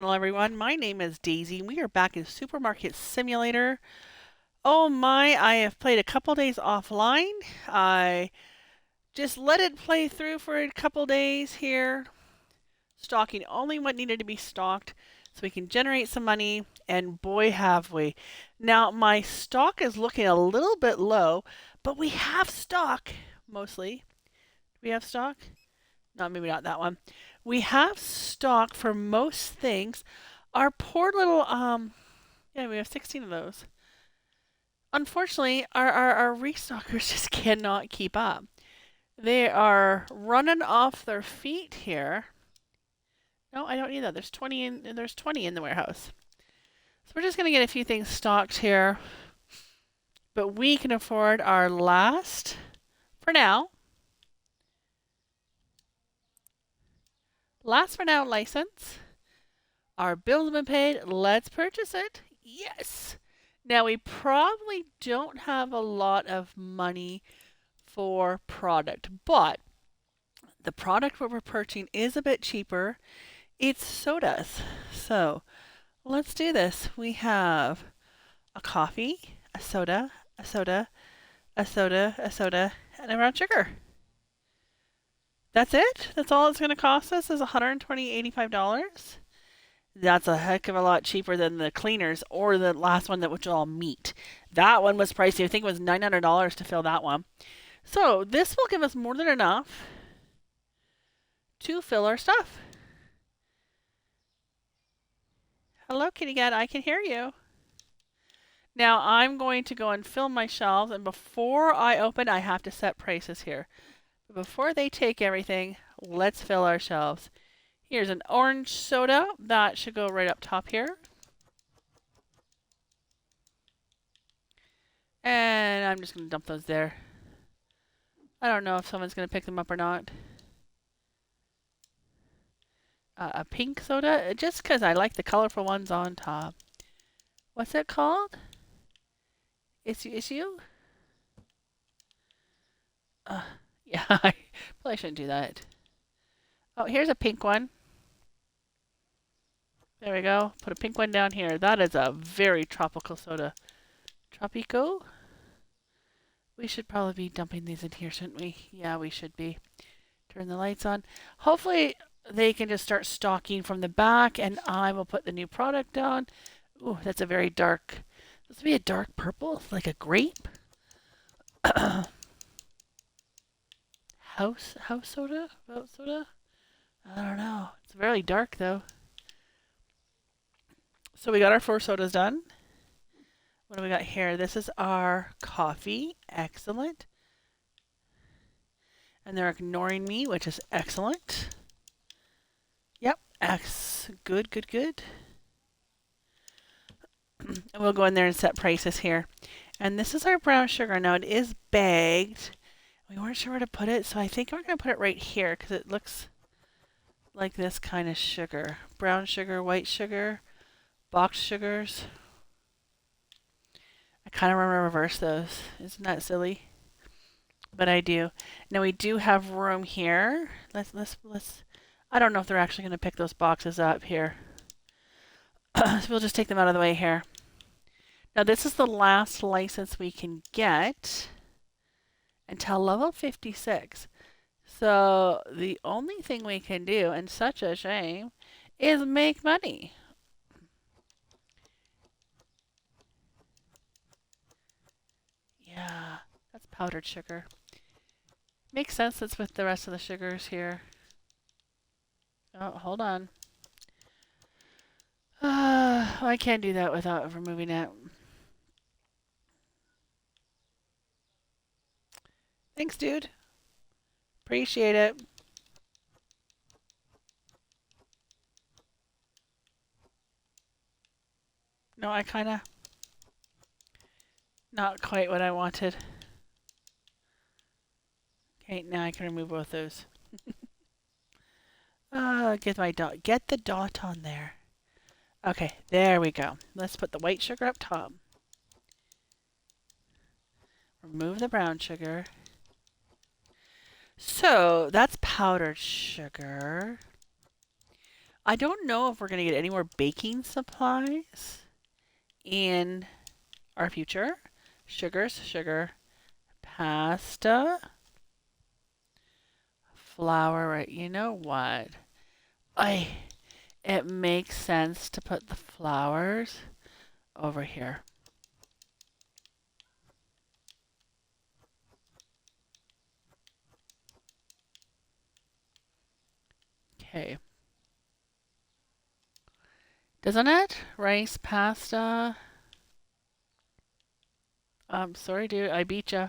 Hello everyone, my name is Daisy and we are back in Supermarket Simulator. Oh my, I have played a couple days offline. I just let it play through for a couple days here, stocking only what needed to be stocked so we can generate some money, and boy have we. Now my stock is looking a little bit low, but we have stock mostly. Do we have stock? No, maybe not that one. We have stock for most things. Our poor little yeah, we have 16 of those. Unfortunately, our restockers just cannot keep up. They are running off their feet here. No, I don't need that. There's 20 in the warehouse. So we're just gonna get a few things stocked here. But we can afford our last, for now, license. Our bills have been paid. Let's purchase it. Yes. Now we probably don't have a lot of money for product, but the product we're purchasing is a bit cheaper. It's sodas. So let's do this. We have a coffee, a soda, a soda, a soda, a soda, and a brown sugar. That's it? That's all it's going to cost us is $185. That's a heck of a lot cheaper than the cleaners or the last one that was all meat. That one was pricey. I think it was $900 to fill that one. So this will give us more than enough to fill our stuff. Hello, kitty cat. I can hear you. Now I'm going to go and fill my shelves, and before I open, I have to set prices here. But before they take everything, let's fill our shelves. Here's an orange soda. That should go right up top here. And I'm just going to dump those there. I don't know if someone's going to pick them up or not. A pink soda, just because I like the colorful ones on top. What's it called? Issue? Yeah, I probably shouldn't do that. Oh, here's a pink one. There we go. Put a pink one down here. That is a very tropical soda. Tropico? We should probably be dumping these in here, shouldn't we? Yeah, we should be. Turn the lights on. Hopefully they can just start stocking from the back, and I will put the new product down. Ooh, that's a very dark. This would be a dark purple, like a grape. House soda? Boat soda? I don't know. It's very dark though. So we got our 4 sodas done. What do we got here? This is our coffee. Excellent. And they're ignoring me, which is excellent. Yep. Good, good, good. And we'll go in there and set prices here. And this is our brown sugar. Now it is bagged. We weren't sure where to put it, so I think we're going to put it right here because it looks like this kind of sugar. Brown sugar, white sugar, boxed sugars. I kind of want to reverse those. Isn't that silly? But I do. Now we do have room here. Let's. I don't know if they're actually going to pick those boxes up here. So we'll just take them out of the way here. Now this is the last license we can get until level 56. So the only thing we can do, and such a shame, is make money. Yeah, that's powdered sugar. Makes sense it's with the rest of the sugars here. Oh, hold on. I can't do that without removing it. Thanks, dude. Appreciate it. No, I kind of... Not quite what I wanted. Okay, now I can remove both those. Get my dot. Get the dot on there. Okay, there we go. Let's put the white sugar up top. Remove the brown sugar. So that's powdered sugar. I don't know if we're going to get any more baking supplies in our future. Sugars, sugar, pasta, flour, right? You know what? I It makes sense to put the flowers over here. Okay. Doesn't it? Rice, pasta. Sorry, dude. I beat ya.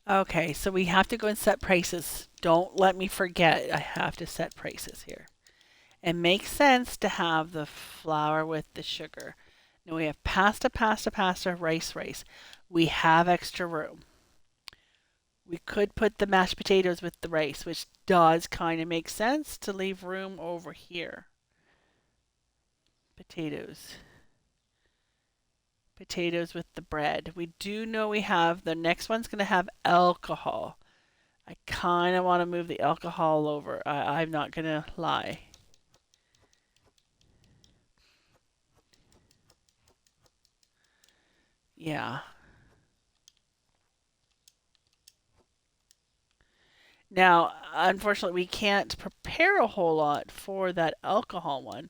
Okay, so we have to go and set prices. Don't let me forget. I have to set prices here. It makes sense to have the flour with the sugar. Now we have pasta, pasta, pasta, rice, rice. We have extra room. We could put the mashed potatoes with the rice, which does kind of make sense to leave room over here. Potatoes. Potatoes with the bread. We do know we have the next one's going to have alcohol. I kind of want to move the alcohol over. I'm not going to lie. Yeah. Now, unfortunately, we can't prepare a whole lot for that alcohol one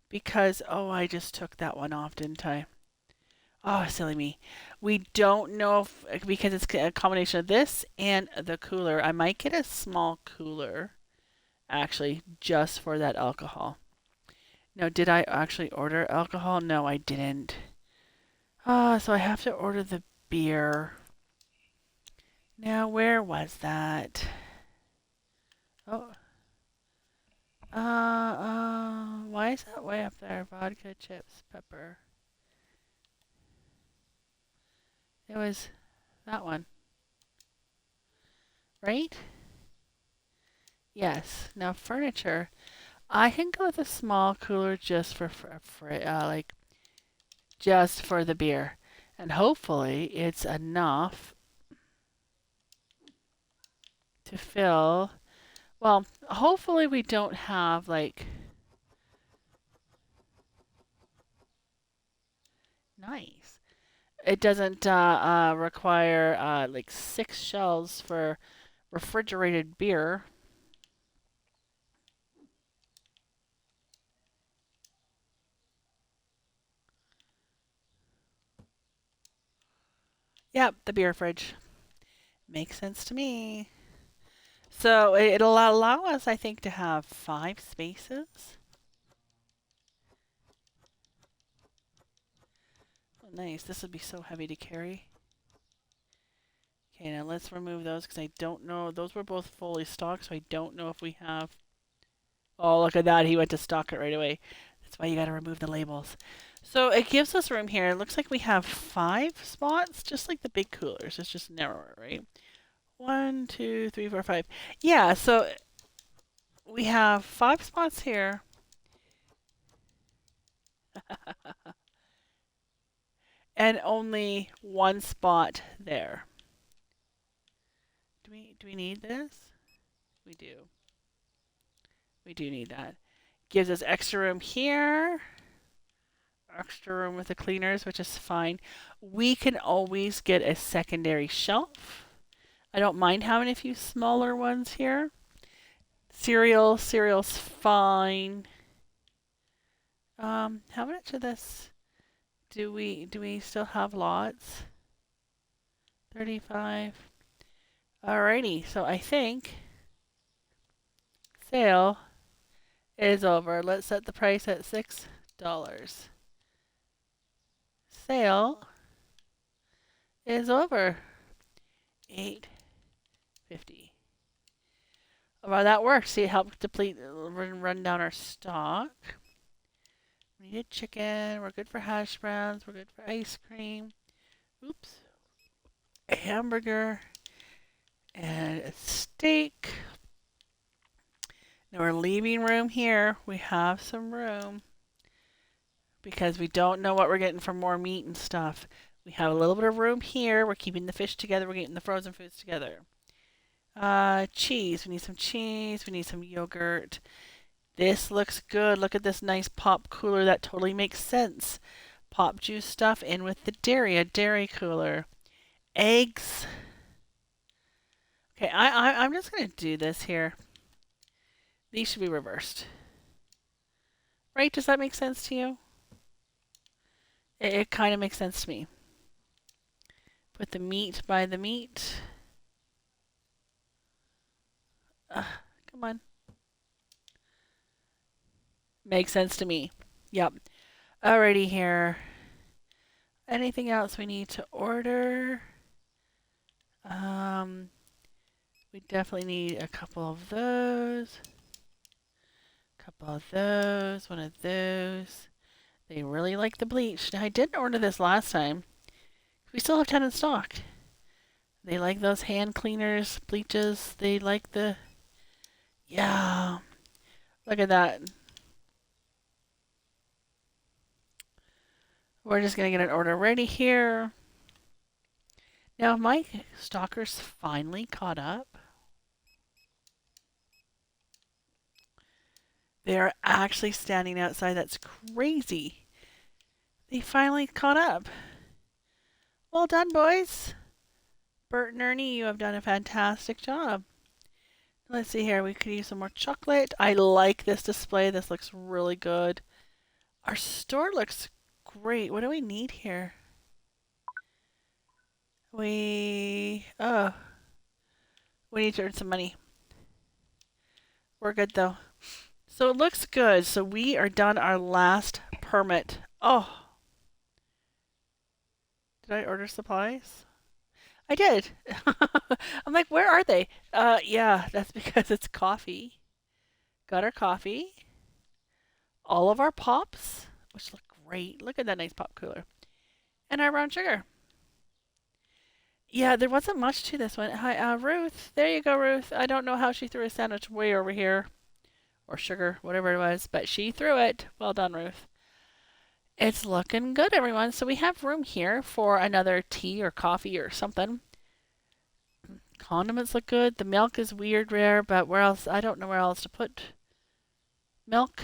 because, oh, I just took that one off, didn't I? Oh, silly me. We don't know if, because it's a combination of this and the cooler. I might get a small cooler, actually, just for that alcohol. Now, did I actually order alcohol? No, I didn't. So I have to order the beer. Now, where was that? Oh, why is that way up there? Vodka, chips, pepper. It was that one, right? Yes. Now, furniture. I can go with a small cooler just like just for the beer, and hopefully it's enough to fill. Well, hopefully we don't have like nice. It doesn't require like 6 shelves for refrigerated beer. Yep, the beer fridge makes sense to me. So it'll allow us, I think, to have 5 spaces. Oh, nice. This would be so heavy to carry. Okay, now let's remove those because I don't know. Those were both fully stocked, so I don't know if we have. Oh, look at that. He went to stock it right away. That's why you got to remove the labels. So it gives us room here. It looks like we have 5 spots, just like the big coolers. It's just narrower, right? 1, 2, 3, 4, 5. Yeah, so we have 5 spots here. And only 1 spot there. Do we need this? We do. We do need that. Gives us extra room here. Extra room with the cleaners, which is fine. We can always get a secondary shelf. I don't mind having a few smaller ones here. Cereal's fine. How much of this do we still have lots? 35. Alrighty, so I think sale is over. Let's set the price at $6. Sale is over. 8.50. Well, that works. See, it helped deplete, run down our stock. We needed chicken. We're good for hash browns. We're good for ice cream. Oops. A hamburger and a steak. Now we're leaving room here. We have some room. because we don't know what we're getting for more meat and stuff. We have a little bit of room here. We're keeping the fish together. We're getting the frozen foods together. Cheese. We need some cheese. We need some yogurt. This looks good. Look at this nice pop cooler. That totally makes sense. Pop juice stuff in with the dairy. A dairy cooler. Eggs. Okay, I'm just going to do this here. These should be reversed. Right? Does that make sense to you? It kind of makes sense to me. Put the meat by the meat. Come on. Makes sense to me. Yep. Alrighty here. Anything else we need to order? We definitely need a couple of those. Couple of those. One of those. They really like the bleach. Now, I didn't order this last time. We still have 10 in stock. They like those hand cleaners, bleaches. They like the... Yeah. Look at that. We're just going to get an order ready here. Now, my stalkers finally caught up. They're actually standing outside. That's crazy. They finally caught up. Well done, boys. Bert and Ernie, you have done a fantastic job. Let's see here. We could use some more chocolate. I like this display. This looks really good. Our store looks great. What do we need here? We need to earn some money. We're good though. So it looks good. So we are done our last permit. Oh. Did I order supplies? I did. I'm like, where are they? Yeah, that's because it's coffee. Got our coffee. All of our pops, which look great. Look at that nice pop cooler. And our brown sugar. Yeah, there wasn't much to this one. Hi, Ruth. There you go, Ruth. I don't know how she threw a sandwich way over here. Or sugar, whatever it was. But she threw it. Well done, Ruth. It's looking good, everyone. So we have room here for another tea or coffee or something. Condiments look good. The milk is weird rare, but where else? I don't know where else to put milk.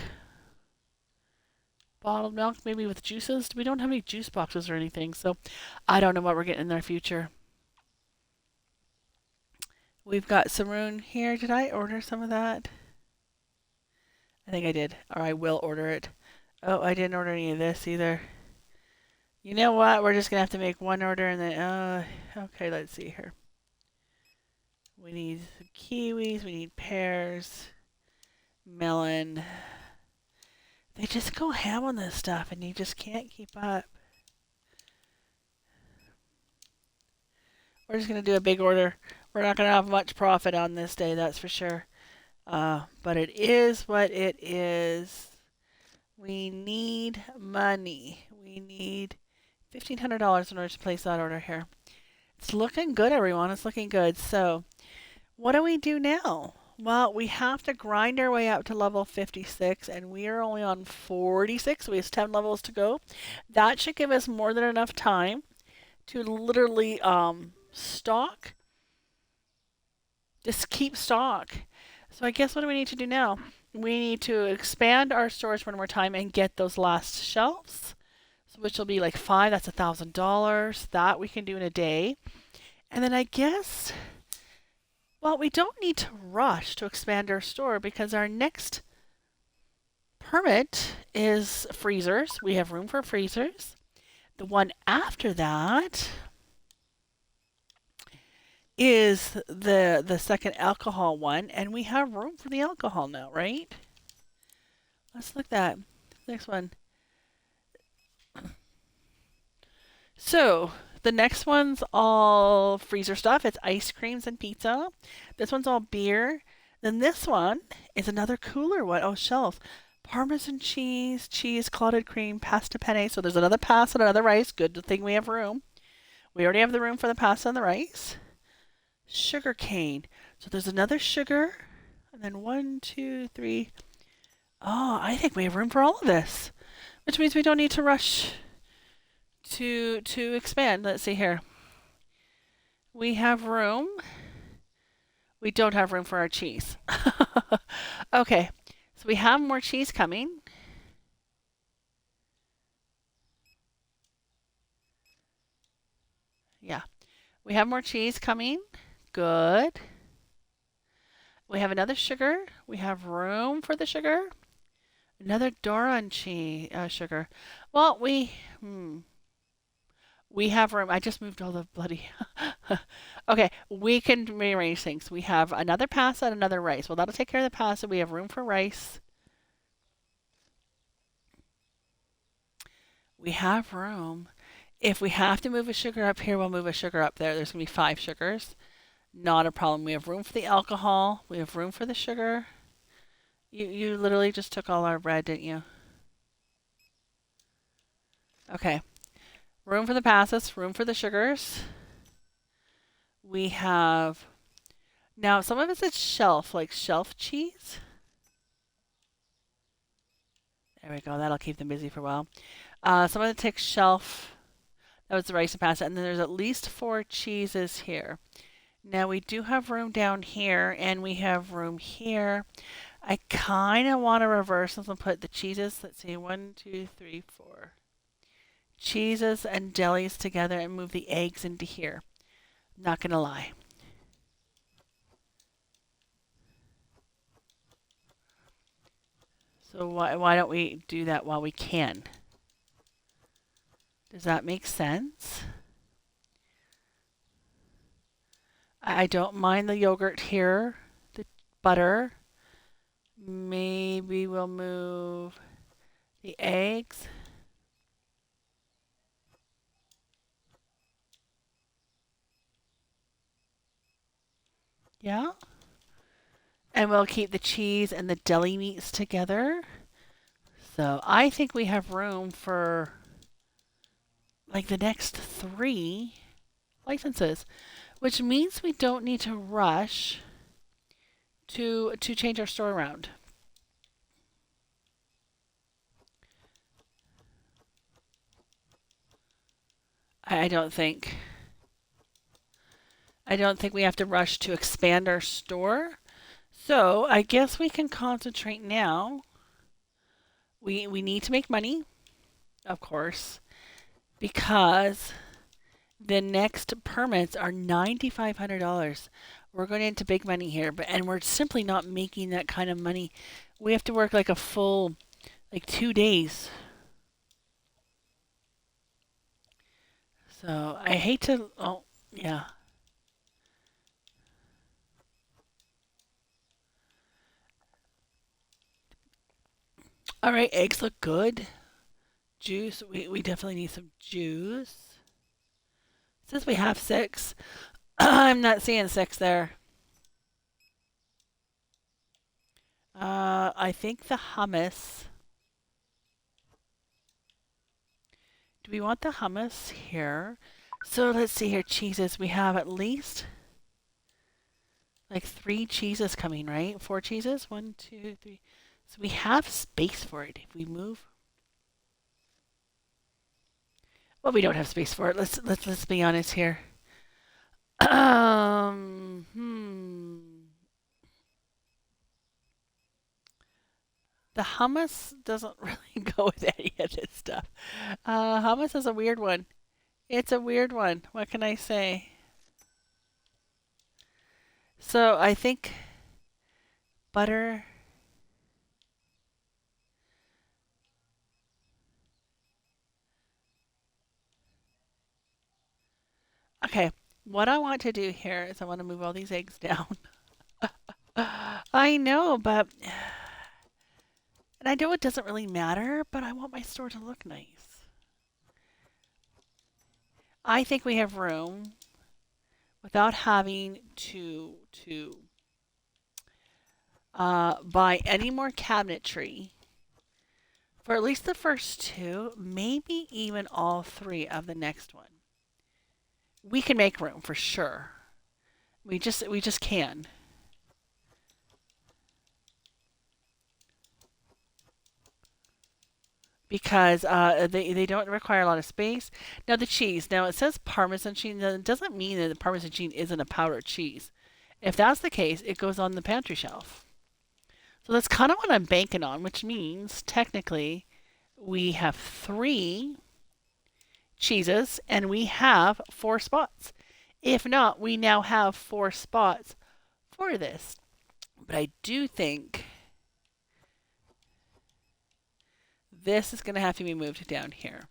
Bottled milk, maybe with juices. We don't have any juice boxes or anything, so I don't know what we're getting in our future. We've got some room here. Did I order some of that? I think I did, or I will order it. Oh, I didn't order any of this either. You know what? We're just going to have to make one order and then, okay, let's see here. We need some kiwis, we need pears, melon. They just go ham on this stuff and you just can't keep up. We're just going to do a big order. We're not going to have much profit on this day, that's for sure. But it is what it is. We need money. We need $1,500 in order to place that order here. It's looking good, everyone. It's looking good. So, what do we do now? Well, we have to grind our way up to level 56, and we are only on 46. So we have 10 levels to go. That should give us more than enough time to literally stock. Just keep stock. So I guess what do we need to do now? We need to expand our storage one more time and get those last shelves, which will be like 5. That's $1,000. That we can do in a day. And then I guess, well, we don't need to rush to expand our store because our next permit is freezers. We have room for freezers. The one after that is the second alcohol one, and we have room for the alcohol now, right? Let's look at that. Next one. So, the next one's all freezer stuff. It's ice creams and pizza. This one's all beer. Then this one is another cooler one. Oh, shelf. Parmesan cheese, cheese, clotted cream, pasta penne. So there's another pasta and another rice. Good thing we have room. We already have the room for the pasta and the rice. Sugar cane. So there's another sugar. And then 1, 2, 3. Oh, I think we have room for all of this. which means we don't need to rush to expand. Let's see here. We have room. We don't have room for our cheese. Okay, so we have more cheese coming. Yeah, we have more cheese coming. Good. We have another sugar. We have room for the sugar. Another Doran cheese sugar. Well, we have room. I just moved all the bloody. Okay, we can rearrange things. We have another pasta and another rice. Well, that'll take care of the pasta. We have room for rice. We have room. If we have to move a sugar up here, we'll move a sugar up there. There's going to be 5 sugars. Not a problem. We have room for the alcohol. We have room for the sugar. You literally just took all our bread, didn't you? Okay. Room for the pastas, room for the sugars. We have now some of it's shelf, like shelf cheese. There we go. That'll keep them busy for a while. Some of it takes shelf. That was the rice and pasta, and then there's at least 4 cheeses here. Now we do have room down here, and we have room here. I kind of want to reverse this and put the cheeses. Let's see, 1, 2, 3, 4 cheeses and delis together, and move the eggs into here. Not gonna lie. So why don't we do that while we can? Does that make sense? I don't mind the yogurt here. The butter. Maybe we'll move the eggs. Yeah. And we'll keep the cheese and the deli meats together. So I think we have room for like the next 3 licenses, which means we don't need to rush to change our store around. I don't think. I don't think we have to rush to expand our store. So I guess we can concentrate now. We need to make money, of course, because the next permits are $9,500. We're going into big money here, and we're simply not making that kind of money. We have to work like a full, like 2 days. So I hate to. Oh, yeah. All right, eggs look good. Juice. We definitely need some juice. Since we have 6, I'm not seeing 6 there. I think the hummus. Do we want the hummus here? So let's see here. Cheeses. We have at least like 3 cheeses coming, right? 4 cheeses. 1, 2, 3. So we have space for it if we move. Well, we don't have space for it. Let's be honest here. The hummus doesn't really go with any of this stuff. Hummus is a weird one. It's a weird one. What can I say? So I think butter. Okay, what I want to do here is I want to move all these eggs down. I know, but and I know it doesn't really matter, but I want my store to look nice. I think we have room without having to buy any more cabinetry for at least the first 2, maybe even all 3 of the next one. We can make room for sure. We just can. because they don't require a lot of space. Now the cheese. Now it says Parmesan cheese. Now, it doesn't mean that the Parmesan cheese isn't a powdered cheese. If that's the case, it goes on the pantry shelf. So that's kind of what I'm banking on, which means technically we have three cheeses and we have four spots. If not, we now have four spots for this. But I do think this is going to have to be moved down here.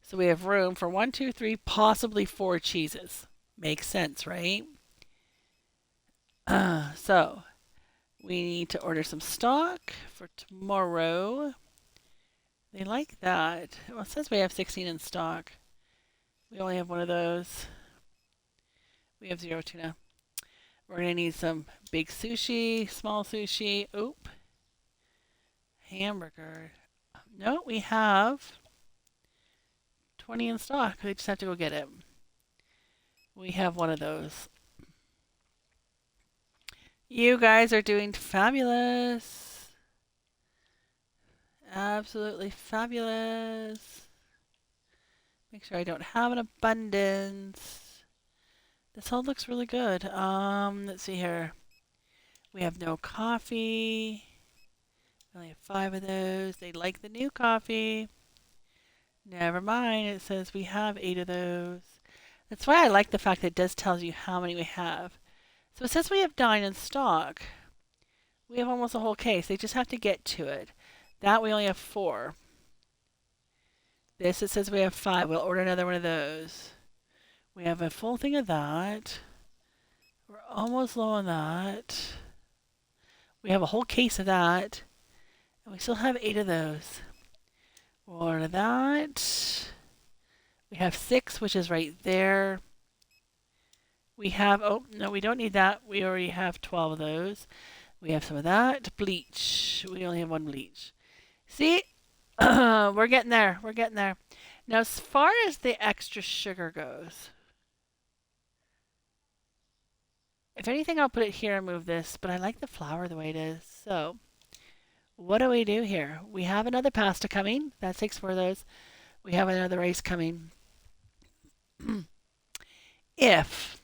So we have room for one, two, three, possibly four cheeses. Makes sense, right? So we need to order some stock for tomorrow. They like that. Well, it says we have 16 in stock. We only have one of those. We have 0 tuna. We're going to need some big sushi, small sushi. Oop. Hamburger. No, we have 20 in stock. We just have to go get it. We have one of those. You guys are doing fabulous. Absolutely fabulous. Make sure I don't have an abundance. This all looks really good. Let's see here. We have no coffee. We only have 5 of those. They like the new coffee. Never mind. It says we have 8 of those. That's why I like the fact that it does tell you how many we have. So it says we have 9 in stock. We have almost a whole case. They just have to get to it. That we only have 4. This, it says we have 5. We'll order another one of those. We have a full thing of that. We're almost low on that. We have a whole case of that. And we still have 8 of those. We'll order that. We have 6, which is right there. We have, oh, no, we don't need that. We already have 12 of those. We have some of that. Bleach. We only have 1 bleach. See? We're getting there. We're getting there. Now, as far as the extra sugar goes, if anything, I'll put it here and move this, but I like the flour the way it is. So, what do we do here? We have another pasta coming. That takes 4 of those. We have another rice coming. if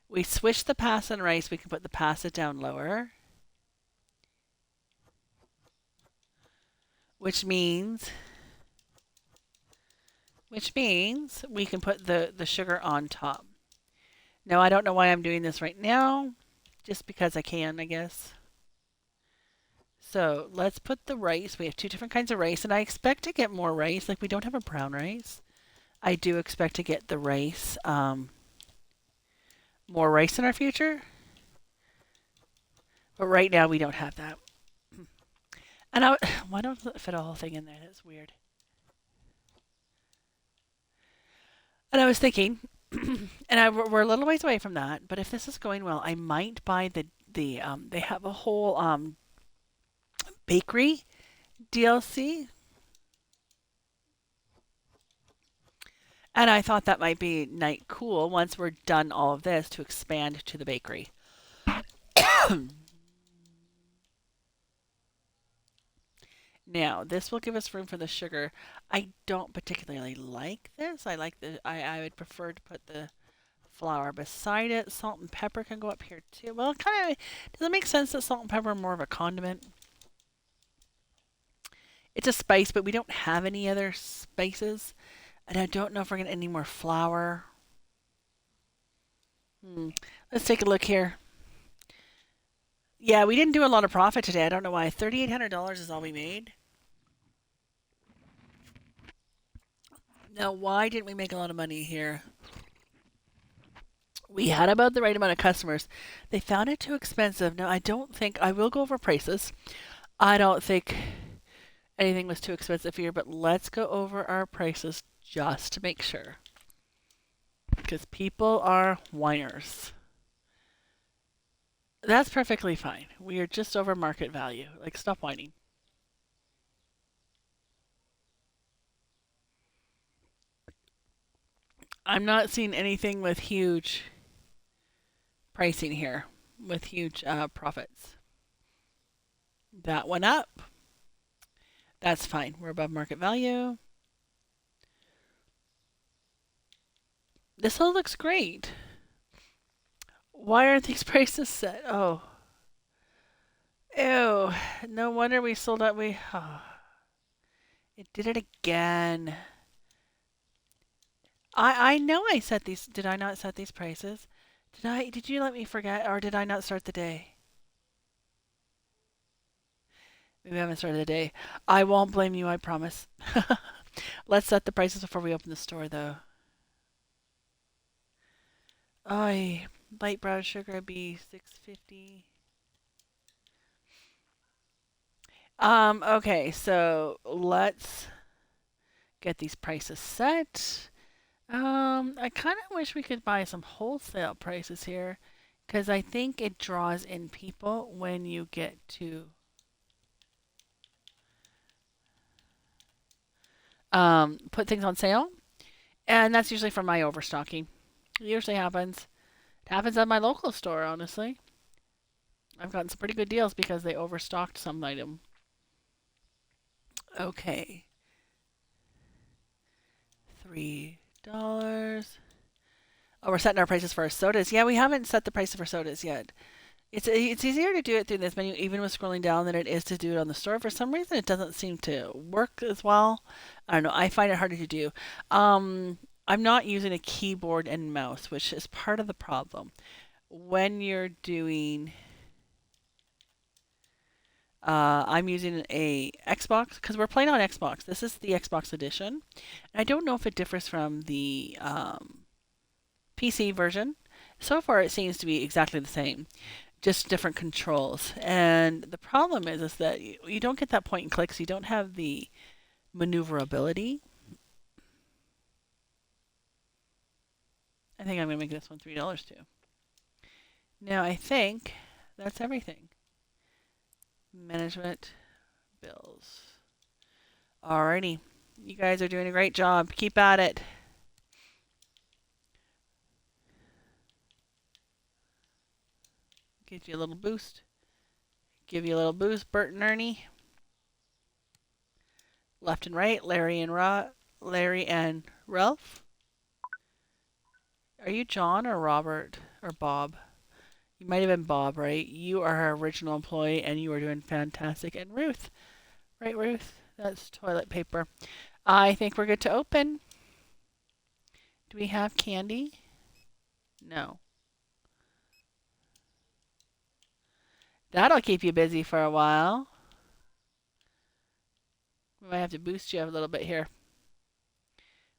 we switch the pasta and rice, we can put the pasta down lower. Which means we can put the sugar on top. Now, I don't know why I'm doing this right now. Just because I can, I guess. So, let's put the rice. We have 2 different kinds of rice, and I expect to get more rice. Like, we don't have a brown rice. I do expect to get the rice, more rice in our future. But right now, we don't have that. And why don't I fit a whole thing in there? That's weird. And I was thinking, and we're a little ways away from that, but if this is going well, I might buy they have a whole bakery DLC. And I thought that might be cool once we're done all of this to expand to the bakery. Now, this will give us room for the sugar. I don't particularly like this. I would prefer to put the flour beside it. Salt and pepper can go up here too. Well, does it make sense that salt and pepper are more of a condiment? It's a spice, but we don't have any other spices. And I don't know if we're going to any more flour. Let's take a look here. Yeah, we didn't do a lot of profit today. I don't know why. $3,800 is all we made. Now, why didn't we make a lot of money here? We had about the right amount of customers. They found it too expensive. Now, I will go over prices. I don't think anything was too expensive here, but let's go over our prices just to make sure. Because people are whiners. That's perfectly fine. We are just over market value. Like, stop whining. I'm not seeing anything with huge pricing here, with huge profits. That went up. That's fine. We're above market value. This all looks great. Why aren't these prices set? Oh, ew. No wonder we sold out. It did it again. I know I set these. Did I not set these prices? Did I? Did you let me forget, or did I not start the day? Maybe I haven't started the day. I won't blame you. I promise. Let's set the prices before we open the store, though. Oh, light brown sugar would be 6.50. Okay, so let's get these prices set. I kind of wish we could buy some wholesale prices here because I think it draws in people when you get to put things on sale. And that's usually from my overstocking. It usually happens. It happens at my local store, honestly. I've gotten some pretty good deals because they overstocked some item. Okay. $3. Oh, we're setting our prices for our sodas. Yeah, we haven't set the prices for sodas yet. It's easier to do it through this menu, even with scrolling down, than it is to do it on the store. For some reason, it doesn't seem to work as well. I don't know. I find it harder to do. I'm not using a keyboard and mouse, which is part of the problem. When you're doing, I'm using a Xbox because we're playing on Xbox. This is the Xbox edition. I don't know if it differs from the PC version. So far, it seems to be exactly the same, just different controls. And the problem is that you don't get that point and clicks. You don't have the maneuverability. I think I'm going to make this one $3 too. Now I think that's everything. Management, bills. Alrighty. You guys are doing a great job. Keep at it. Give you a little boost. Give you a little boost, Bert and Ernie. Left and right, Larry and Ralph. Are you John or Robert or Bob? You might have been Bob, right? You are our original employee and you are doing fantastic. And Ruth, right, Ruth? That's toilet paper. I think we're good to open. Do we have candy? No. That'll keep you busy for a while. We might have to boost you a little bit here.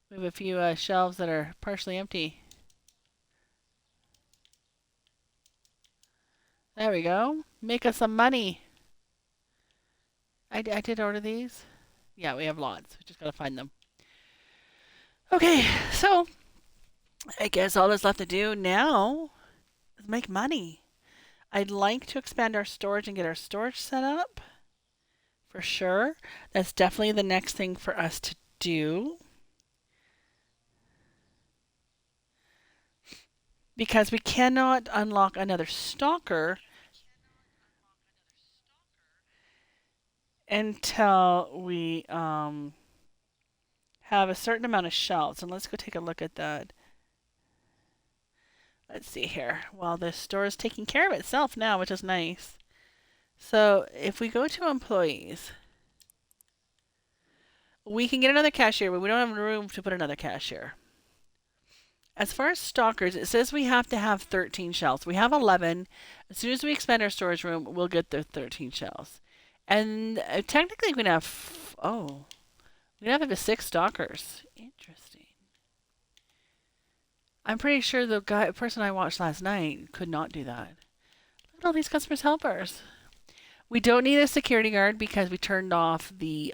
We have a few shelves that are partially empty. There we go. Make us some money. I did order these. Yeah, we have lots. We just gotta find them. Okay, so I guess all that's left to do now is make money. I'd like to expand our storage and get our storage set up. For sure. That's definitely the next thing for us to do. Because we cannot unlock another stalker until we have a certain amount of shelves. And let's go take a look at that. Let's see here. Well, the store is taking care of itself now, which is nice. So if we go to employees, we can get another cashier, but we don't have room to put another cashier. As far as stalkers, it says we have to have 13 shelves. We have 11. As soon as we expand our storage room, we'll get the 13 shelves. And technically, we can have, we can have up to 6 stalkers. Interesting. I'm pretty sure the person I watched last night could not do that. Look at all these customers helpers. We don't need a security guard because we turned off the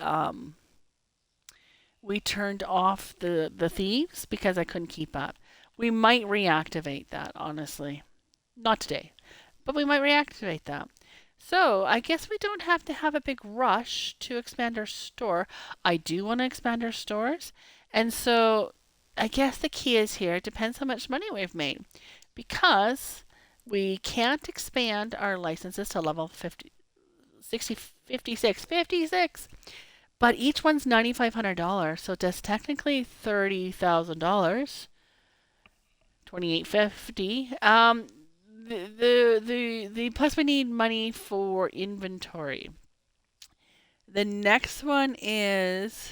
thieves because I couldn't keep up. We might reactivate that, honestly. Not today, but we might reactivate that. So I guess we don't have to have a big rush to expand our store. I do want to expand our stores. And so I guess the key is here. It depends how much money we've made. Because we can't expand our licenses to level 50, 60, 56, 56. But each one's $9,500, so that's technically $30,000. 2850. The plus we need money for inventory. The next one is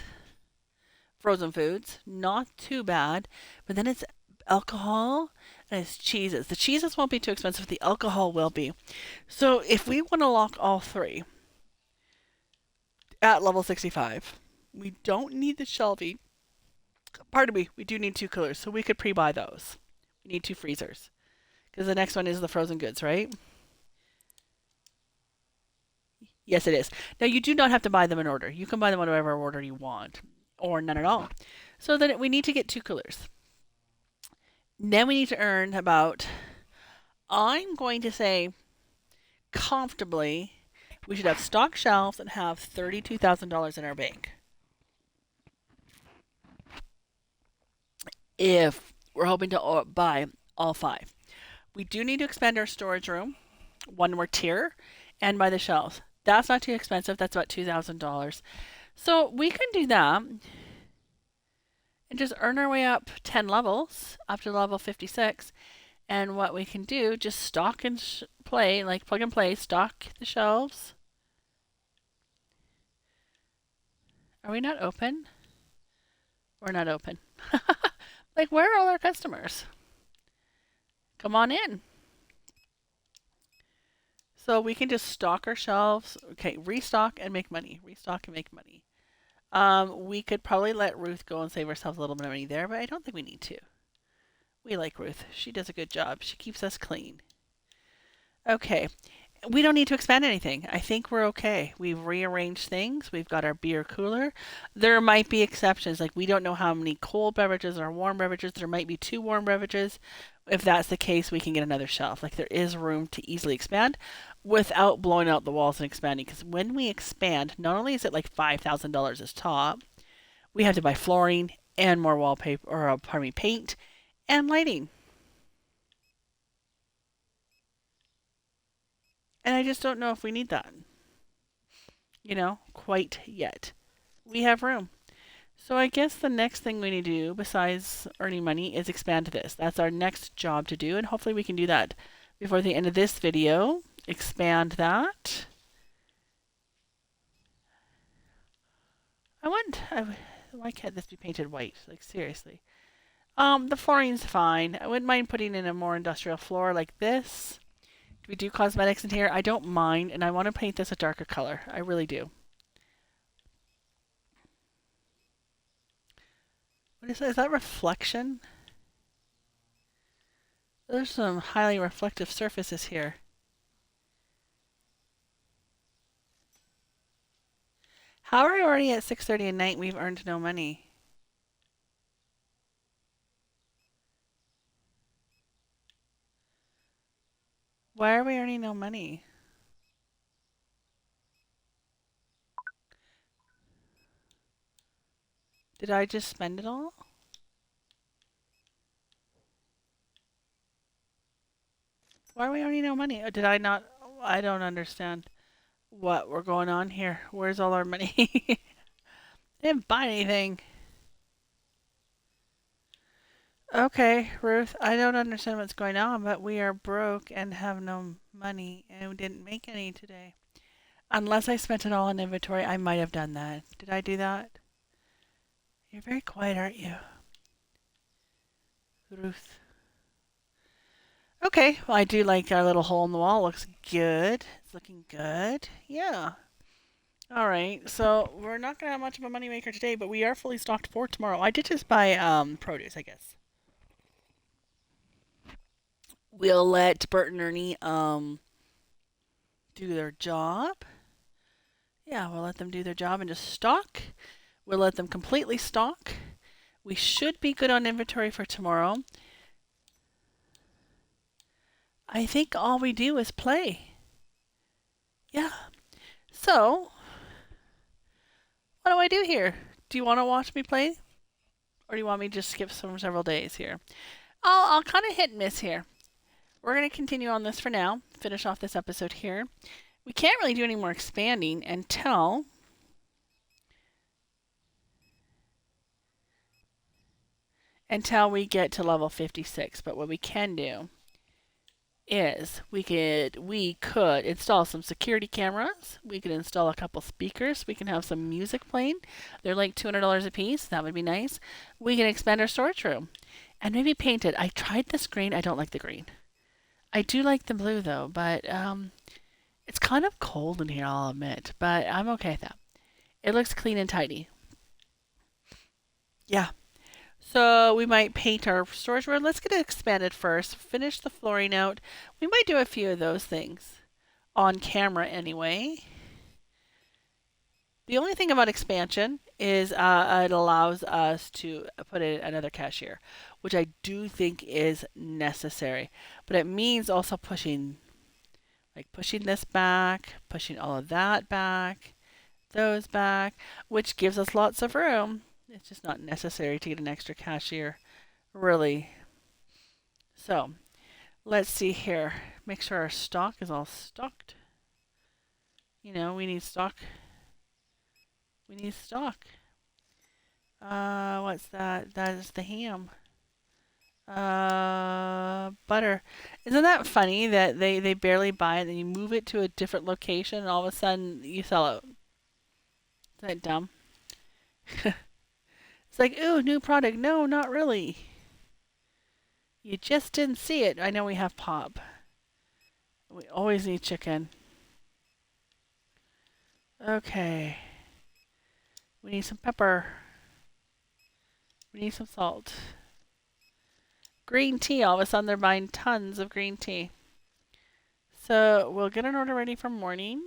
frozen foods. Not too bad, but then it's alcohol and it's cheeses. The cheeses won't be too expensive. The alcohol will be. So if we want to lock all three at level 65, we don't need the shelving. Pardon me, we do need 2 coolers, so we could pre-buy those. We need 2 freezers. Because the next one is the frozen goods, right? Yes, it is. Now, you do not have to buy them in order. You can buy them in whatever order you want, or none at all. So then we need to get 2 coolers. Then we need to earn about, I'm going to say, comfortably, we should have stock shelves and have $32,000 in our bank. If we're hoping to buy all 5. We do need to expand our storage room, 1 more tier, and buy the shelves. That's not too expensive. That's about $2,000. So we can do that and just earn our way up 10 levels, up to level 56. And what we can do, just stock and play, like plug and play, stock the shelves. Are we not open? We're not open. Like, where are all our customers? Come on in. So we can just stock our shelves. Okay, restock and make money. Restock and make money. We could probably let Ruth go and save ourselves a little bit of money there, but I don't think we need to. We like Ruth. She does a good job. She keeps us clean. Okay. We don't need to expand anything. I think we're okay. We've rearranged things. We've got our beer cooler. There might be exceptions. Like, we don't know how many cold beverages or warm beverages. There might be 2 warm beverages. If that's the case, we can get another shelf. Like, there is room to easily expand without blowing out the walls and expanding. Because when we expand, not only is it like $5,000 as top, we have to buy flooring and more wallpaper, or paint and lighting. And I just don't know if we need that, quite yet. We have room. So I guess the next thing we need to do, besides earning money, is expand this. That's our next job to do, and hopefully we can do that before the end of this video. Expand that. Why can't this be painted white? Like, seriously. The flooring's fine. I wouldn't mind putting in a more industrial floor like this. Do we do cosmetics in here? I don't mind, and I want to paint this a darker color. I really do. What is that? Is that reflection? There's some highly reflective surfaces here. How are we already at 6:30 at night? We've earned no money. Why are we earning no money? Did I just spend it all? Why are we earning no money? Or did I not? I don't understand what we're going on here. Where's all our money? Didn't buy anything. Okay, Ruth, I don't understand what's going on, but we are broke and have no money, and we didn't make any today. Unless I spent it all in inventory, I might have done that. Did I do that? You're very quiet, aren't you, Ruth? Okay, well, I do like our little hole in the wall. Looks good. It's looking good. Yeah. All right, so we're not going to have much of a moneymaker today, but we are fully stocked for tomorrow. I did just buy produce, I guess. We'll let Bert and Ernie do their job. Yeah, we'll let them do their job and just stock. We'll let them completely stock. We should be good on inventory for tomorrow. I think all we do is play. Yeah. So, what do I do here? Do you want to watch me play? Or do you want me to just skip several days here? I'll kind of hit and miss here. We're going to continue on this for now. Finish off this episode here. We can't really do any more expanding until we get to level 56. But what we can do is we could install some security cameras. We could install a couple speakers. We can have some music playing. They're like $200 a piece. That would be nice. We can expand our storage room and maybe paint it. I tried this green. I don't like the green. I do like the blue though, but it's kind of cold in here, I'll admit. But I'm okay with that. It looks clean and tidy. Yeah. So we might paint our storage room. Let's get it expanded first. Finish the flooring out. We might do a few of those things on camera anyway. The only thing about expansion is it allows us to put in another cashier, which I do think is necessary. But it means also pushing this back, pushing all of that back, those back, which gives us lots of room. It's just not necessary to get an extra cashier, really. So let's see here. Make sure our stock is all stocked. You know, we need stock. We need stock. What's that? That is the ham. Butter. Isn't that funny that they barely buy it and you move it to a different location and all of a sudden you sell it? Isn't that dumb? It's like, ooh, new product. No, not really. You just didn't see it. I know we have pop. We always need chicken. Okay. We need some pepper. We need some salt. Green tea. All of a sudden they're buying tons of green tea. So we'll get an order ready for morning.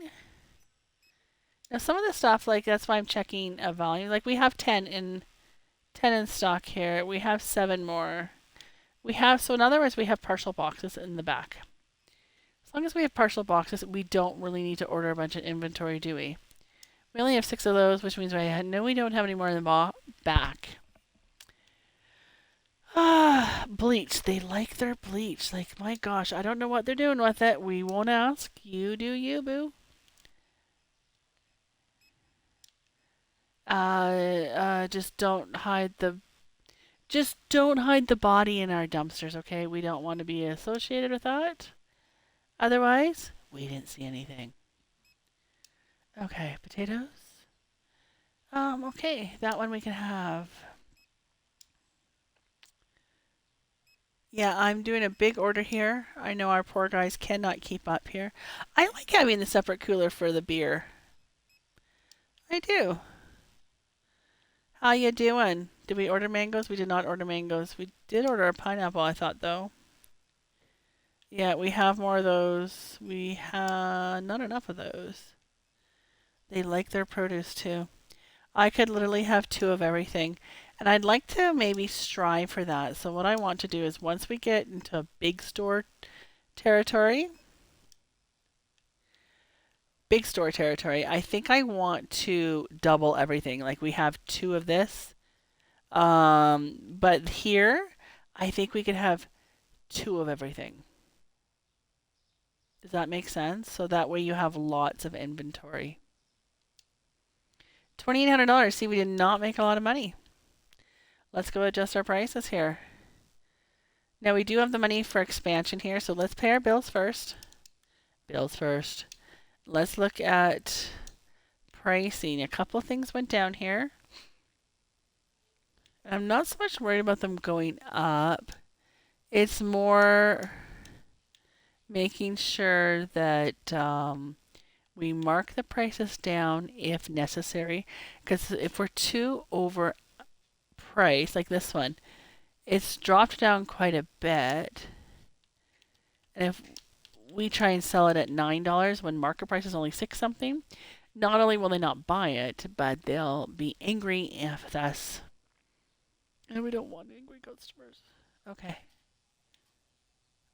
Now some of the stuff, like that's why I'm checking a volume. Like we have 10 in stock here. We have 7 more. So in other words, we have partial boxes in the back. As long as we have partial boxes, we don't really need to order a bunch of inventory, do we? We only have 6 of those, which means we don't have any more in the back. Bleach. They like their bleach. Like, my gosh, I don't know what they're doing with it. We won't ask. You do you, boo. Just don't hide the body in our dumpsters, okay? We don't want to be associated with that. Otherwise, we didn't see anything. Okay, potatoes. Okay, that one we can have. Yeah, I'm doing a big order here. I know our poor guys cannot keep up here. I like having the separate cooler for the beer. I do. How you doing? Did we order mangoes? We did not order mangoes. We did order a pineapple, I thought, though. Yeah, we have more of those. We have not enough of those. They like their produce, too. I could literally have 2 of everything. And I'd like to maybe strive for that. So what I want to do is once we get into big store territory, I think I want to double everything. Like we have 2 of this. But here, I think we could have 2 of everything. Does that make sense? So that way you have lots of inventory. $2,800. See, we did not make a lot of money. Let's go adjust our prices here. Now we do have the money for expansion here, so let's pay our bills first. Bills first. Let's look at pricing. A couple things went down here. I'm not so much worried about them going up. It's more making sure that we mark the prices down if necessary. Because if we're too over price, like this one, it's dropped down quite a bit. And if we try and sell it at $9 when market price is only 6 something, not only will they not buy it, but they'll be angry with us. And we don't want angry customers. Okay.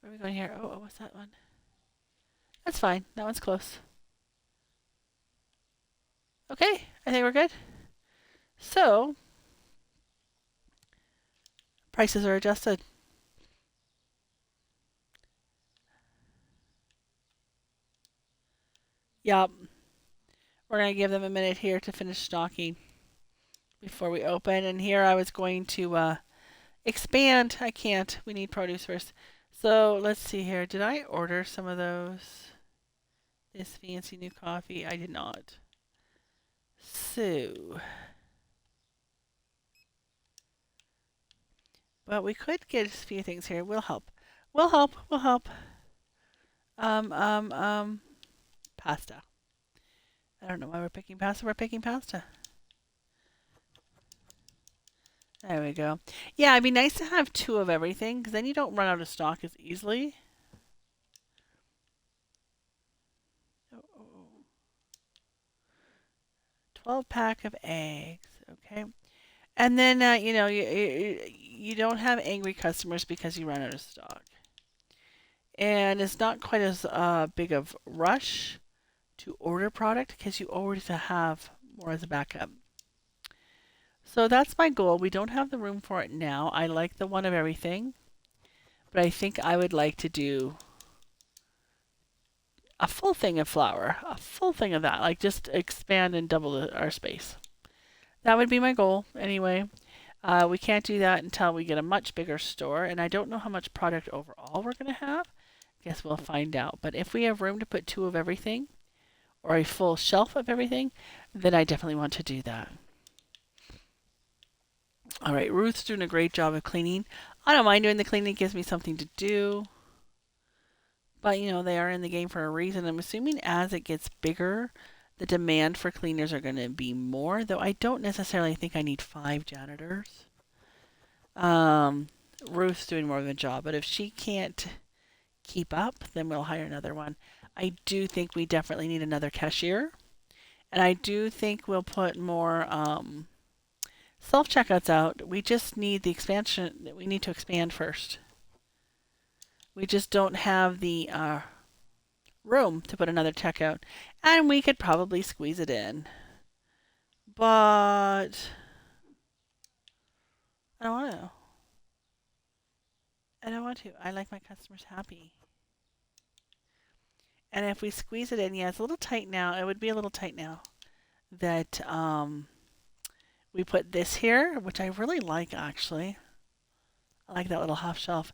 Where are we going here? Oh, what's that one? That's fine. That one's close. Okay, I think we're good. So, prices are adjusted. Yep. We're going to give them a minute here to finish stocking before we open. And here I was going to expand. I can't. We need produce first. So let's see here. Did I order some of those? This fancy new coffee? I did not. So, but we could get a few things here. We'll help. We'll help. We'll help. Pasta. I don't know why we're picking pasta. We're picking pasta. There we go. Yeah, it'd be nice to have two of everything because then you don't run out of stock as easily. Oh, oh, oh. 12 pack of eggs. Okay. And then, you don't have angry customers because you run out of stock. And it's not quite as big of rush to order product because you always have more as a backup. So that's my goal. We don't have the room for it now. I like the one of everything, but I think I would like to do a full thing of flour, a full thing of that, like just expand and double our space. That would be my goal anyway. We can't do that until we get a much bigger store, and I don't know how much product overall we're going to have. Guess we'll find out. But if we have room to put two of everything, or a full shelf of everything, then I definitely want to do that. All right, Ruth's doing a great job of cleaning. I don't mind doing the cleaning, it gives me something to do. But, they are in the game for a reason. I'm assuming as it gets bigger, the demand for cleaners are going to be more, though I don't necessarily think I need 5 janitors. Ruth's doing more of a job, but if she can't keep up, then we'll hire another one. I do think we definitely need another cashier. And I do think we'll put more self-checkouts out. We just need the expansion. We need to expand first. We just don't have the room to put another checkout. And we could probably squeeze it in. But I don't want to. I don't want to. I like my customers happy. And if we squeeze it in, yeah, it's a little tight now. It would be a little tight now. That we put this here, which I really like actually. I like that little half shelf.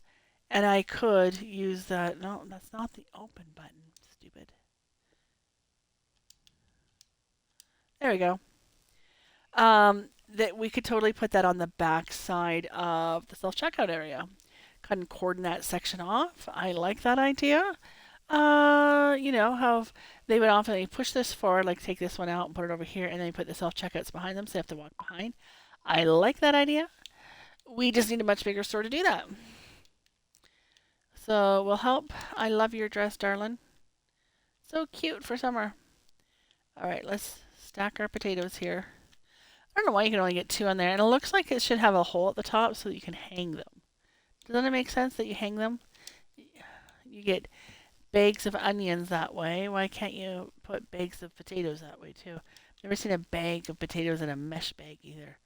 And I could use that. No, that's not the open button. Stupid. There we go. That we could totally put that on the back side of the self-checkout area. Kind of cordon that section off. I like that idea. How they would often push this forward, like take this one out and put it over here, and then you put the self-checkouts behind them, so they have to walk behind. I like that idea. We just need a much bigger store to do that. So we'll help. I love your dress, darling. So cute for summer. All right, let's stack our potatoes here. I don't know why you can only get 2 on there, and it looks like it should have a hole at the top so that you can hang them. Doesn't it make sense that you hang them? You get bags of onions that way. Why can't you put bags of potatoes that way too? Never seen a bag of potatoes in a mesh bag either.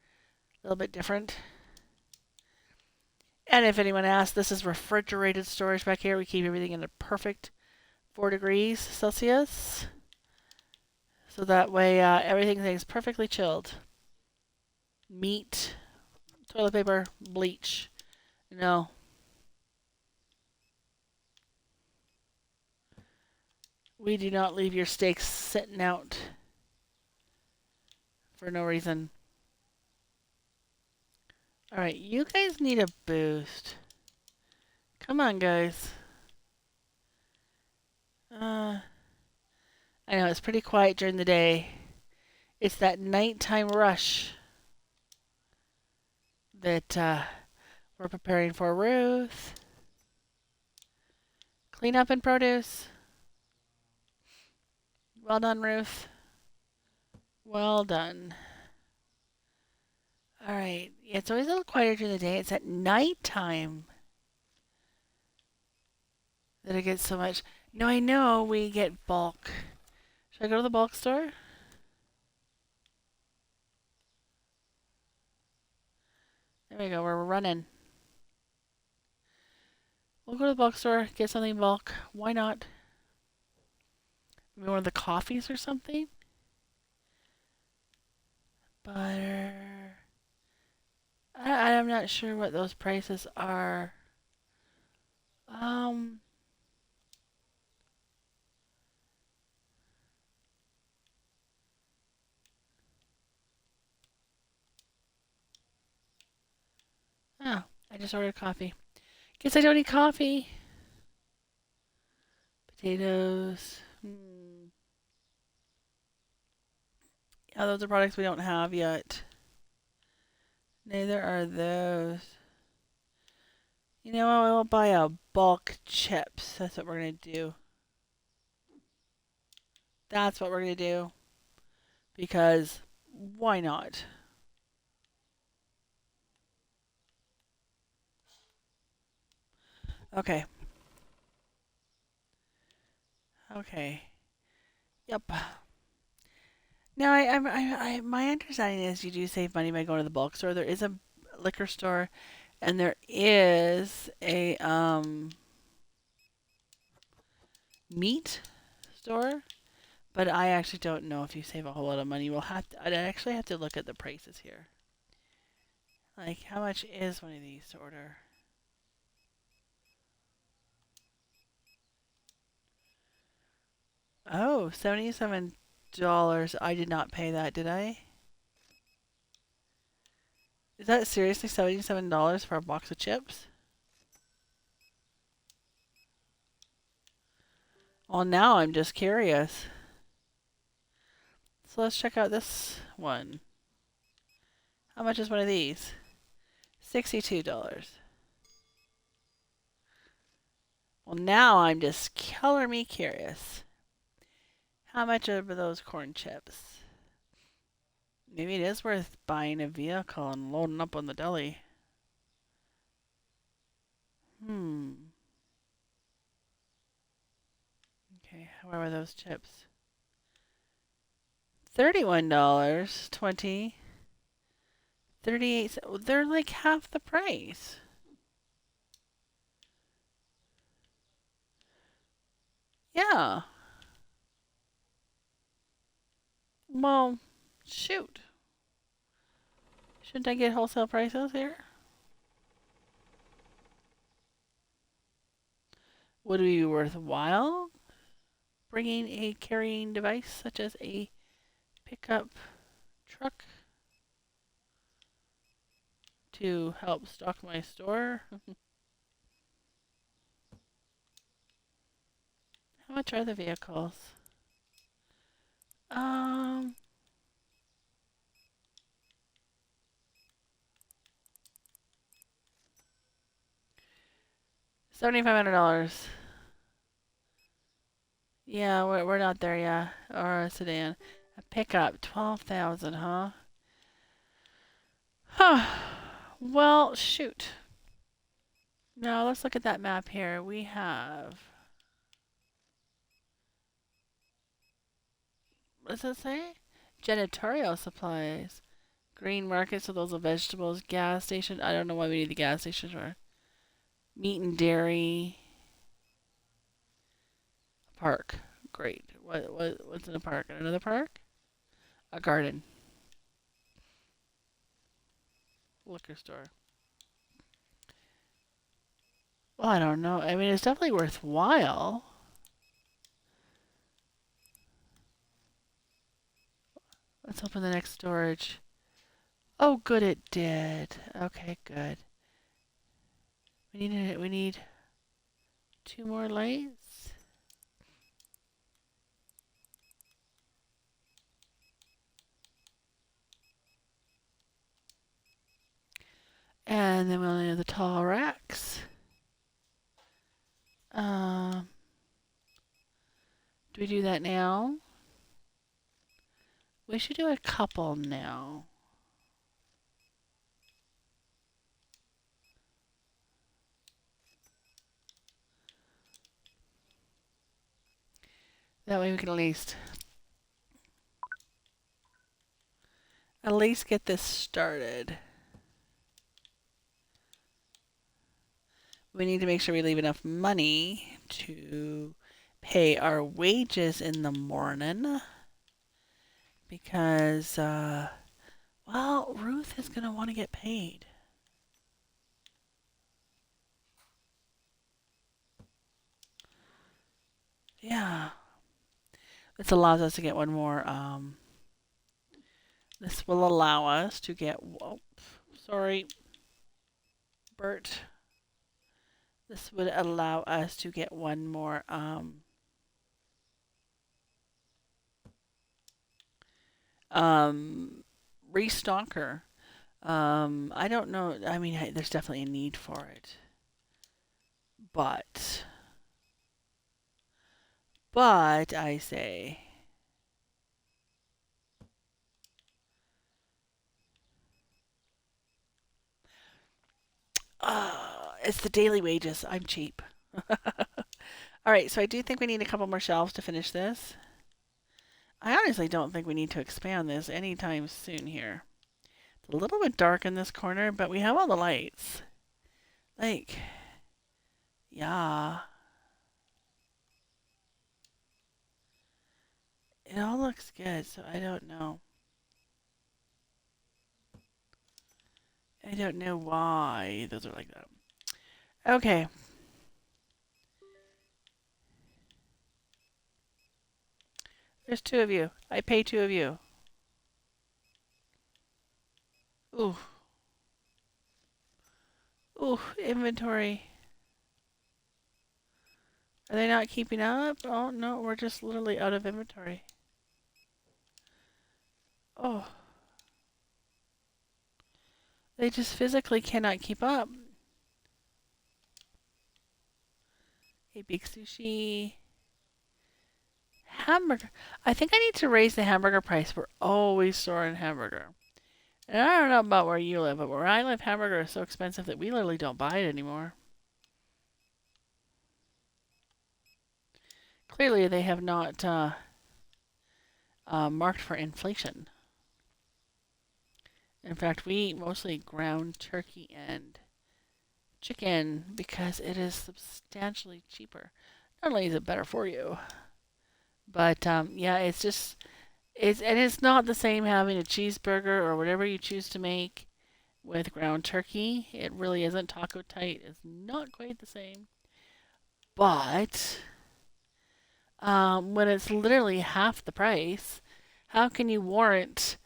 A little bit different. And if anyone asks, this is refrigerated storage back here. We keep everything in a perfect 4 degrees Celsius. So that way everything stays perfectly chilled. Meat, toilet paper, bleach. No. We do not leave your steaks sitting out for no reason. Alright, you guys need a boost. Come on, guys. I know, it's pretty quiet during the day. It's that nighttime rush that we're preparing for. Ruth. Clean up and produce. Well done, Ruth. Well done. Alright, yeah, it's always a little quieter during the day. It's at nighttime that it gets so much. No, I know we get bulk. Should I go to the bulk store? There we go, we're running. We'll go to the bulk store, get something in bulk. Why not? Maybe one of the coffees or something? Butter. I'm not sure what those prices are. Um, oh, I just ordered coffee. Guess I don't need coffee. Potatoes. Yeah, those are products we don't have yet. Neither are those. You know what? We'll buy a bulk chips. That's what we're gonna do. That's what we're gonna do. Because why not? Okay. Okay. Yep. Now, my understanding is you do save money by going to the bulk store. There is a liquor store, and there is a meat store, but I actually don't know if you save a whole lot of money. I'd actually have to look at the prices here. Like, how much is one of these to order? Oh, $77. I did not pay that, did I? Is that seriously $77 for a box of chips? Well, now I'm just curious. So let's check out this one. How much is one of these? $62. Well, now I'm just color me curious. How much are those corn chips? Maybe it is worth buying a vehicle and loading up on the deli. Hmm. Okay, where were those chips? $31, 20, 38. They're like half the price. Yeah. Well, shoot. Shouldn't I get wholesale prices here? Would it be worthwhile bringing a carrying device such as a pickup truck to help stock my store? How much are the vehicles? Um, $7,500. Yeah, we're not there yet. Or a sedan. A pickup, 12,000, huh? Huh. Well, shoot. Now let's look at that map here. We have. What does it say? Janitorial supplies. Green market, so those are vegetables. Gas station. I don't know why we need the gas station for. Meat and dairy. Park. Great. What's in a park? Another park? A garden. Liquor store. Well, I don't know. I mean, it's definitely worthwhile. Let's open the next storage. Oh, good, it did. Okay, good. We need two more lights. And then we'll need the tall racks. Um, do we do that now? We should do a couple now. That way we can at least get this started. We need to make sure we leave enough money to pay our wages in the morning because, well, Ruth is going to want to get paid. Yeah. This allows us to get one more. This will allow us to get. Whoa, sorry, Bert. This would allow us to get one more um, restocker. I don't know. I mean, there's definitely a need for it, but I say, it's the daily wages. I'm cheap. All right, so I do think we need a couple more shelves to finish this. I honestly don't think we need to expand this anytime soon here. It's a little bit dark in this corner, but we have all the lights. Like, yeah. It all looks good, so I don't know. I don't know why those are like that. Okay. There's two of you. I pay two of you. Ooh. Ooh, inventory. Are they not keeping up? Oh, no, we're just literally out of inventory. Oh. They just physically cannot keep up. A big sushi. Hamburger. I think I need to raise the hamburger price. We're always storing hamburger. And I don't know about where you live, but where I live, hamburger is so expensive that we literally don't buy it anymore. Clearly, they have not marked for inflation. In fact, we eat mostly ground turkey and chicken because it is substantially cheaper. Not only is it better for you, but yeah, it's not the same having a cheeseburger or whatever you choose to make with ground turkey. It really isn't taco tight. It's not quite the same. But when it's literally half the price, how can you warrant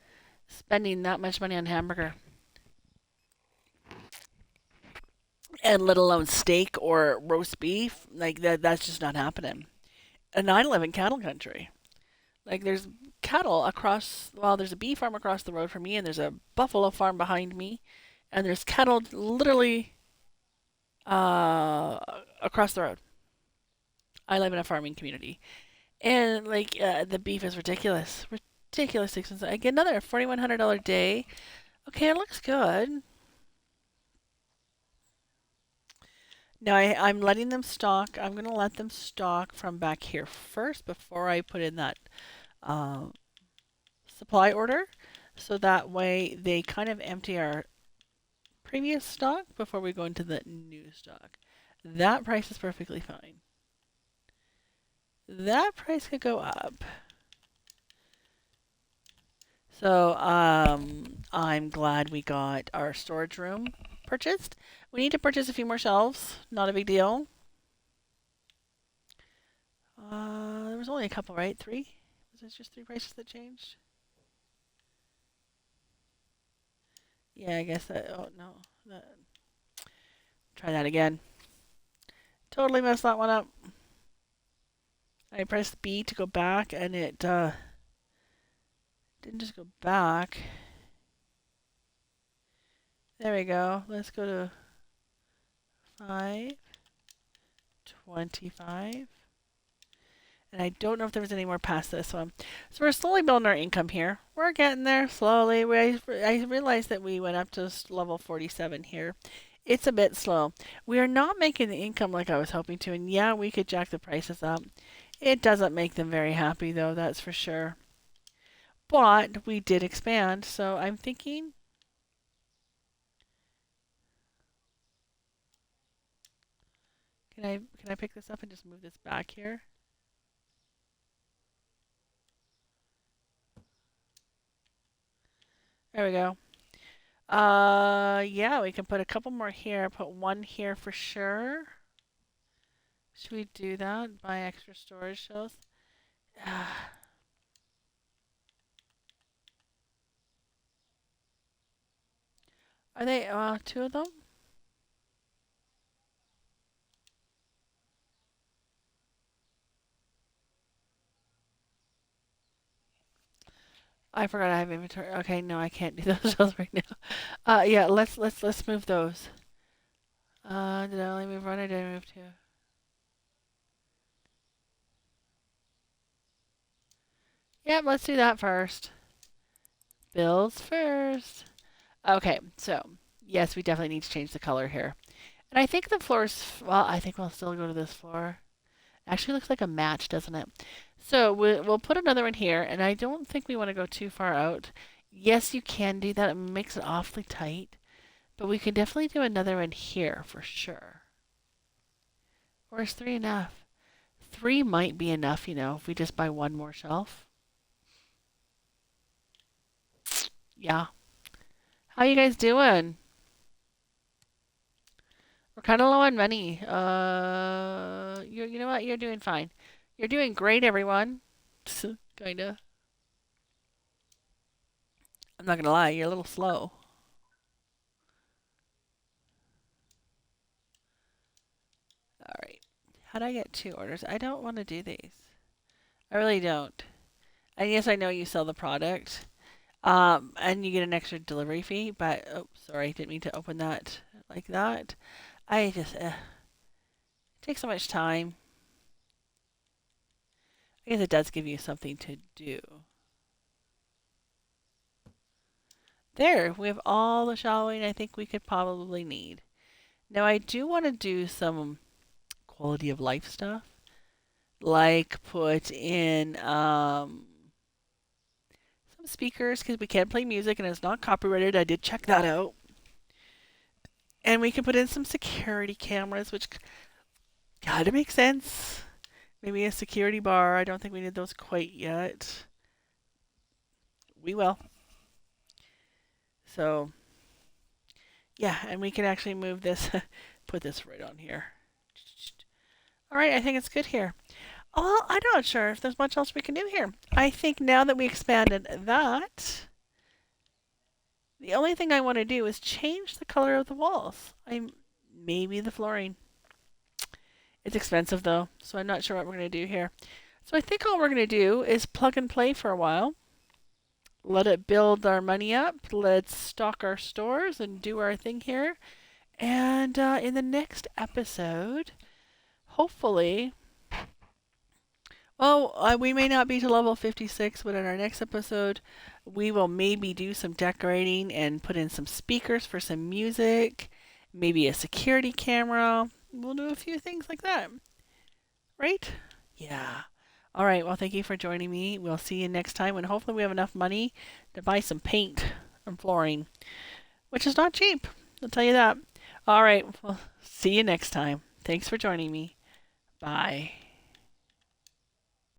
spending that much money on hamburger? And let alone steak or roast beef? Like that's just not happening. And I live in cattle country. Like there's cattle across, well, there's a beef farm across the road from me, and there's a buffalo farm behind me, and there's cattle literally uh, across the road. I live in a farming community, and like the beef is ridiculous, ridiculous expensive. I get another $4,100 day. Okay, it looks good. Now I'm letting them stock. I'm gonna let them stock from back here first before I put in that uh, supply order, so that way they kind of empty our previous stock before we go into the new stock. That price is perfectly fine. That price could go up. So I'm glad we got our storage room purchased. We need to purchase a few more shelves. Not a big deal. There was only a couple, right? Three? Was it just three prices that changed? Yeah, I guess that. Oh no, that, try that again. Totally messed that one up. I pressed B to go back, and it didn't just go back. There we go. Let's go to 525. And I don't know if there was any more past this one. So we're slowly building our income here. We're getting there slowly. I realized that we went up to level 47 here. It's a bit slow. We are not making the income like I was hoping to. And yeah, we could jack the prices up. It doesn't make them very happy, though, that's for sure. But we did expand. So I'm thinking, can I pick this up and just move this back here? There we go. Yeah, we can put a couple more here. Put one here for sure. Should we do that? Buy extra storage shells? Are they, two of them? I forgot I have inventory. Okay, no, I can't do those shells right now. Yeah, let's move those. Did I only move one or did I move two? Yep, let's do that first. Bills first. Okay, so yes, we definitely need to change the color here. And I think the floor's, well, I think we'll still go to this floor. Actually looks like a match, doesn't it? So we'll put another one here, and I don't think we want to go too far out. Yes, you can do that. It makes it awfully tight. But we can definitely do another one here for sure. Or is three enough? Three might be enough, if we just buy one more shelf. Yeah. How you guys doing? We're kind of low on money. You know what? You're doing fine. You're doing great, everyone. Kinda. I'm not gonna lie, you're a little slow. All right. How do I get two orders? I don't want to do these. I really don't. And yes, I know you sell the product, and you get an extra delivery fee. But oh, sorry, didn't mean to open that like that. I just it takes so much time. I guess it does give you something to do. There, we have all the shallowing I think we could probably need. Now I do want to do some quality of life stuff, like put in some speakers because we can play music and it's not copyrighted. I did check that out. And we can put in some security cameras, which gotta make sense. Maybe a security bar. I don't think we need those quite yet. We will. So, yeah, and we can actually move this, put this right on here. All right, I think it's good here. Oh, I'm not sure if there's much else we can do here. I think now that we expanded that, the only thing I want to do is change the color of the walls. Maybe the flooring. It's expensive though, so I'm not sure what we're going to do here. So I think all we're going to do is plug and play for a while. Let it build our money up. Let's stock our stores and do our thing here. And in the next episode, hopefully, we may not be to level 56, but in our next episode, we will maybe do some decorating and put in some speakers for some music, maybe a security camera. We'll do a few things like that. Right? Yeah. All right. Well, thank you for joining me. We'll see you next time, and hopefully we have enough money to buy some paint and flooring, which is not cheap. I'll tell you that. All right. Well, see you next time. Thanks for joining me. Bye.